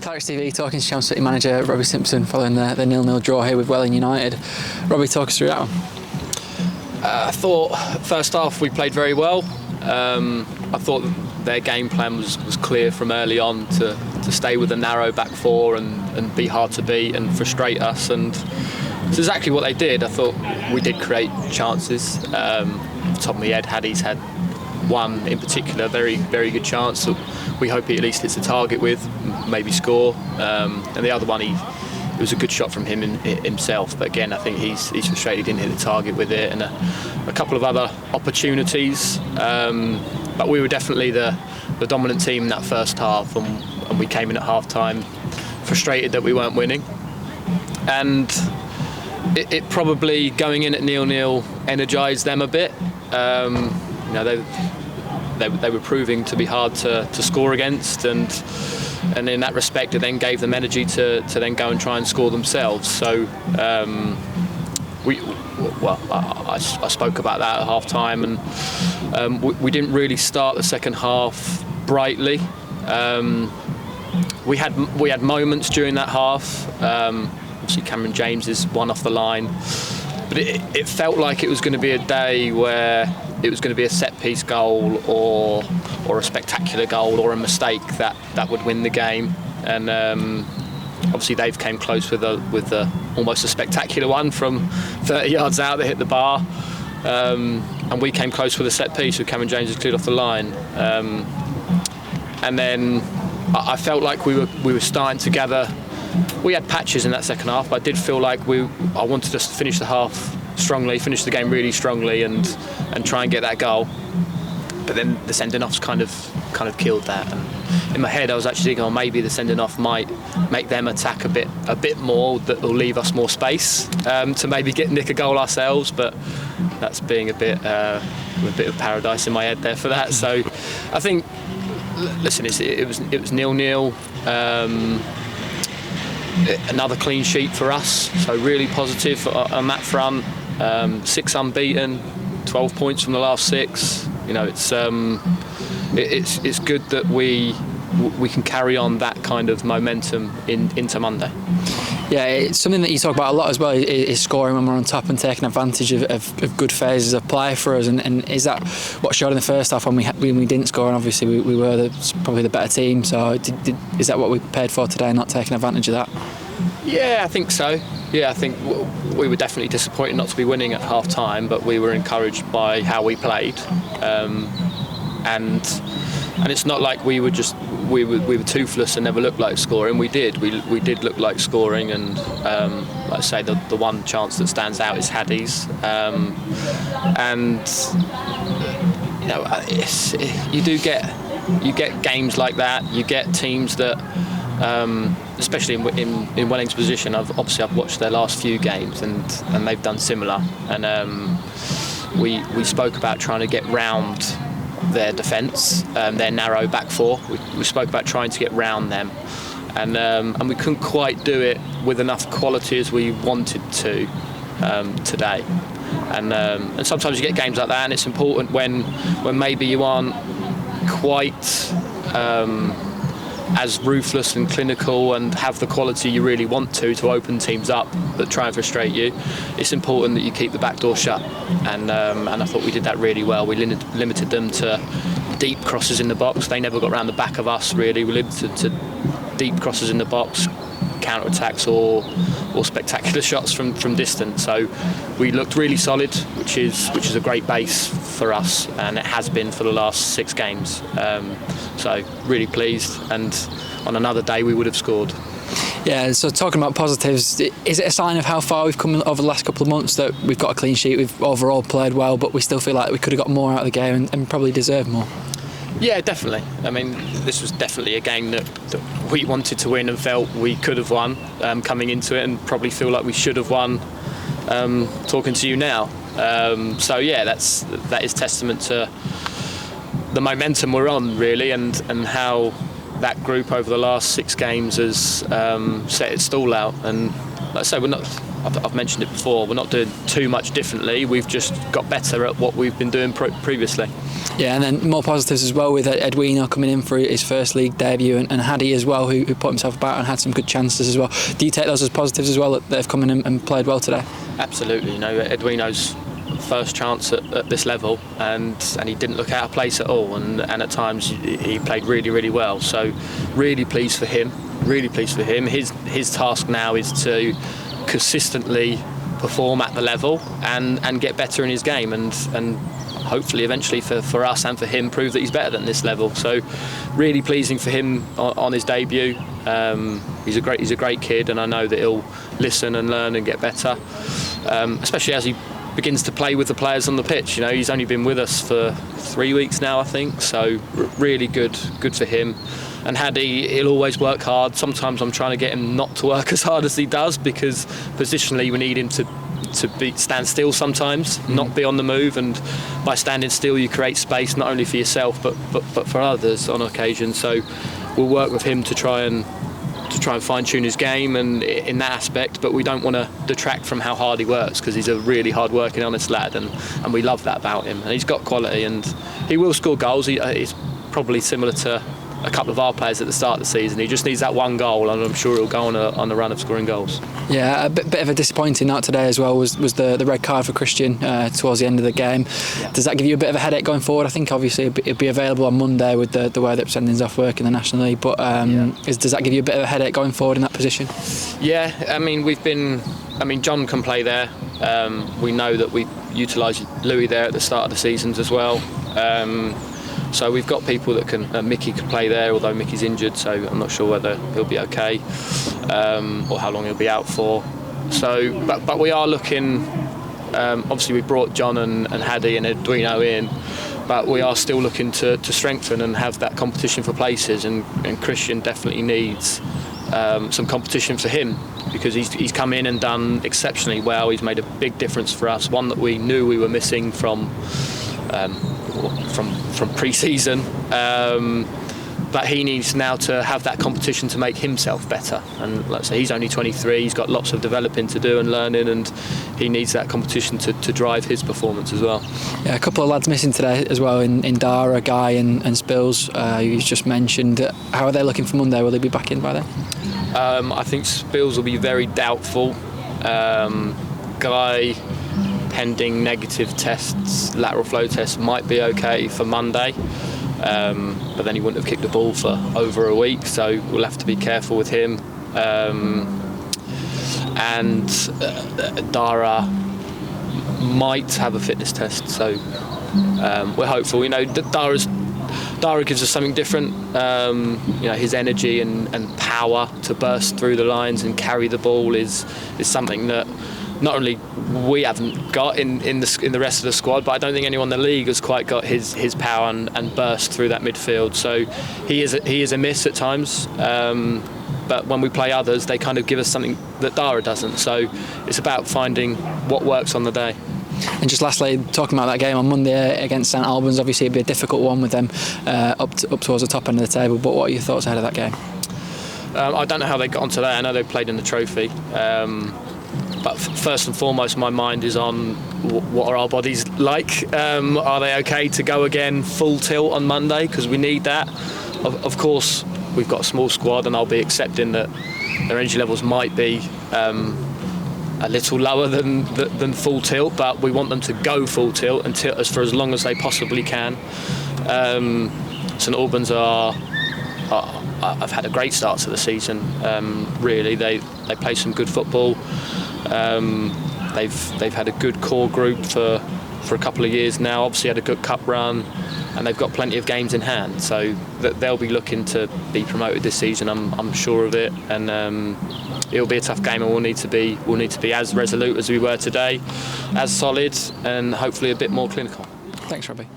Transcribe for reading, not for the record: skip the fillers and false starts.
Clark's TV talking to Chelmsford City manager Robbie Simpson following the 0-0 draw here with Welling United. Robbie, talk us through that one. I thought first half we played very well. I thought their game plan was clear from early on to stay with a narrow back four and be hard to beat and frustrate us, and it's exactly what they did. I thought we did create chances. Top of my head, Haddie's had one in particular, very, very good chance that we hope he at least hits the target with, maybe score. And the other one, it was a good shot from him himself. But again, I think he's frustrated he didn't hit the target with it, and a couple of other opportunities. But we were definitely the dominant team in that first half, and we came in at half time frustrated that we weren't winning. And it probably, going in at 0-0, energised them a bit. They were proving to be hard to score against, and in that respect it then gave them energy to then go and try and score themselves. So I spoke about that at half time, and we didn't really start the second half brightly. We had moments during that half. Obviously Cameron James is one off the line, but it felt like it was going to be a day where it was going to be a set-piece goal or a spectacular goal or a mistake that would win the game. And obviously they've came close with almost a spectacular one from 30 yards out that hit the bar. And we came close with a set-piece with Cameron James cleared off the line. And then I felt like we were starting to gather. We had patches in that second half, but I did feel like I wanted us to finish the half strongly, finish the game really strongly, and try and get that goal. But then the sending-offs kind of killed that. And in my head, I was actually thinking, maybe the sending-off might make them attack a bit more. That will leave us more space to maybe nick a goal ourselves. But that's being a bit of paradise in my head there for that. So I think, listen, it was 0-0. Another clean sheet for us, so really positive on that front. 6 unbeaten, 12 points from the last 6. You know, it's good that we can carry on that kind of momentum into Monday. Yeah, it's something that you talk about a lot as well, is scoring when we're on top and taking advantage of good phases of play for us. And is that what showed in the first half when we didn't score? And obviously we were probably the better team. So is that what we prepared for today, not taking advantage of that? Yeah, I think so. Yeah, I think we were definitely disappointed not to be winning at half time, but we were encouraged by how we played. And it's not like we were toothless and never looked like scoring. We did look like scoring, and like I say, the one chance that stands out is Haddie's. And you know, you get games like that. You get teams that, especially in Welling's position, I've watched their last few games, and they've done similar. And we spoke about trying to get round their defence, their narrow back four. We spoke about trying to get round them, and we couldn't quite do it with enough quality as we wanted to today. And sometimes you get games like that, and it's important when maybe you aren't quite as ruthless and clinical and have the quality you really want to open teams up that try and frustrate you. It's important that you keep the back door shut, and I thought we did that really well. We limited them to deep crosses in the box. They never got around the back of us, really. We limited to deep crosses in the box, counter-attacks or spectacular shots from distance. So we looked really solid, which is a great base for us, and it has been for the last 6 games. So really pleased, and on another day we would have scored. Yeah, so talking about positives, is it a sign of how far we've come over the last couple of months that we've got a clean sheet, we've overall played well, but we still feel like we could have got more out of the game and probably deserved more? Yeah, definitely. I mean, this was definitely a game that we wanted to win and felt we could have won coming into it, and probably feel like we should have won talking to you now. So yeah, that is testament to the momentum we're on, really, and how that group over the last 6 games has set its stall out. And like I say, we're not I've mentioned it before, we're not doing too much differently. We've just got better at what we've been doing previously. Yeah, and then more positives as well with Edwino coming in for his first league debut, and Hadi as well, who put himself about and had some good chances as well. Do you take those as positives as well, that they've come in and played well today? Absolutely. Edwino's first chance at this level, and he didn't look out of place at all, and at times he played really, really well. So really pleased for him. His task now is to consistently perform at the level and get better in his game, and hopefully eventually for us and for him prove that he's better than this level. So really pleasing for him on his debut. He's a great kid, and I know that he'll listen and learn and get better, especially as he begins to play with the players on the pitch. He's only been with us for 3 weeks now, I think, so really good for him. And Hadi, he'll always work hard. Sometimes I'm trying to get him not to work as hard as he does, because positionally we need him to stand still sometimes, not be on the move, and by standing still you create space not only for yourself but for others on occasion. So we'll work with him to try and fine-tune his game and in that aspect, but we don't want to detract from how hard he works, because he's a really hard-working, honest lad, and we love that about him. And he's got quality, and he will score goals. He's probably similar to a couple of our players at the start of the season. He just needs that one goal, and I'm sure he'll go on a run of scoring goals. Yeah, a bit of a disappointing note today as well was the red card for Christian towards the end of the game. Yeah. Does that give you a bit of a headache going forward? I think obviously it'll be available on Monday with the way that sending's off work in the National League, but does that give you a bit of a headache going forward in that position? Yeah, John can play there. We know that we utilised Louis there at the start of the seasons as well. So we've got people that can. Mickey can play there, although Mickey's injured, so I'm not sure whether he'll be okay or how long he'll be out for. So, but we are looking. Obviously, we brought John and Hadi and Edwino in, but we are still looking to strengthen and have that competition for places. And Christian definitely needs some competition for him, because he's come in and done exceptionally well. He's made a big difference for us, one that we knew we were missing from pre-season, but he needs now to have that competition to make himself better. And like I say, he's only 23, he's got lots of developing to do and learning, and he needs that competition to drive his performance as well. Yeah, a couple of lads missing today as well in Dara, Guy and Spills, you just mentioned. How are they looking for Monday? Will they be back in by then? I think Spills will be very doubtful. Guy, pending negative tests, lateral flow tests, might be okay for Monday, but then he wouldn't have kicked the ball for over a week, so we'll have to be careful with him. And Dara might have a fitness test, so we're hopeful. Dara gives us something different. His energy and power to burst through the lines and carry the ball is something that not only we haven't got in the rest of the squad, but I don't think anyone in the league has quite got his power and burst through that midfield. So he is a miss at times, but when we play others, they kind of give us something that Dara doesn't. So it's about finding what works on the day. And just lastly, talking about that game on Monday against St Albans, obviously it'd be a difficult one with them up towards the top end of the table, but what are your thoughts ahead of that game? I don't know how they got on today. I know they played in the trophy. But first and foremost, my mind is on what are our bodies like? Are they okay to go again full tilt on Monday? Because we need that. Of course, we've got a small squad, and I'll be accepting that their energy levels might be a little lower than full tilt, but we want them to go full tilt and tilt us for as long as they possibly can. St Albans have had a great start to the season. Really, they play some good football. They've had a good core group for a couple of years now. Obviously had a good cup run, and they've got plenty of games in hand. So they'll be looking to be promoted this season. I'm sure of it, and it'll be a tough game, and we'll need to be as resolute as we were today, as solid, and hopefully a bit more clinical. Thanks, Robbie.